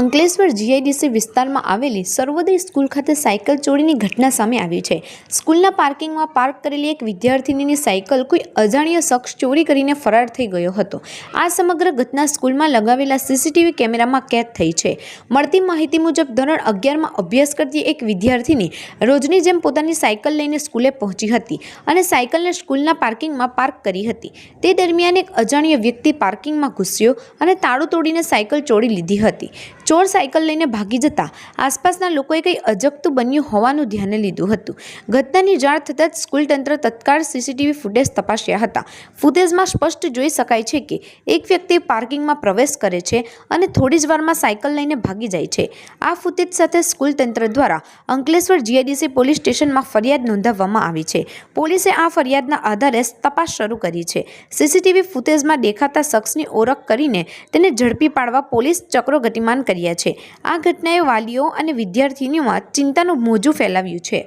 Ankleshwar GIDC વિસ્તારમાં આવેલી સર્વોદય school ખાતે સાયકલ ચોરીની ઘટના સામે આવી છે। સ્કૂલના પાર્કિંગમાં પાર્ક કરેલી એક વિદ્યાર્થીનીની સાયકલ કોઈ અજાણ્યો શખ્સ ચોરી કરીને ફરાર થઈ ગયો હતો। આ સમગ્ર ઘટના સ્કૂલમાં લગાવેલા સીસીટીવી કેમેરામાં કેદ થઈ છે। મળતી માહિતી મુજબ ધોરણ 11માં અભ્યાસ કરતી એક વિદ્યાર્થીની રોજની જેમ પોતાની સાયકલ લઈને સ્કૂલે પહોંચી હતી અને સાયકલને સ્કૂલના પાર્કિંગમાં પાર્ક કરી હતી। તે દરમિયાન એક અજાણ્યો વ્યક્તિ પાર્કિંગમાં ઘૂસ્યો અને તાળું તોડીને સાયકલ ચોરી લીધી હતી। ચોર સાયકલ લઈને ભાગી જતા આસપાસના લોકોએ કંઈ અજગતું બન્યું હોવાનું ધ્યાને લીધું હતું। ઘટનાની જાણ થતાં જ સ્કૂલ તંત્ર તત્કાળ સીસીટીવી ફૂટેજ તપાસ્યા હતા। ફૂટેજમાં સ્પષ્ટ જોઈ શકાય છે કે એક વ્યક્તિ પાર્કિંગમાં પ્રવેશ કરે છે અને થોડી જ વારમાં સાયકલ લઈને ભાગી જાય છે। આ ફૂટેજ સાથે સ્કૂલ તંત્ર દ્વારા અંકલેશ્વર જીઆઈડીસી પોલીસ સ્ટેશનમાં ફરિયાદ નોંધાવવામાં આવી છે। પોલીસે આ ફરિયાદના આધારે તપાસ શરૂ કરી છે। સીસીટીવી ફૂટેજમાં દેખાતા શખ્સની ઓળખ કરીને તેને ઝડપી પાડવા પોલીસ ચક્રો ગતિમાન કર્યા છે। આ ઘટનાએ વાલીઓ અને વિદ્યાર્થીનીઓમાં ચિંતાનું મોજું ફેલાવ્યું છે।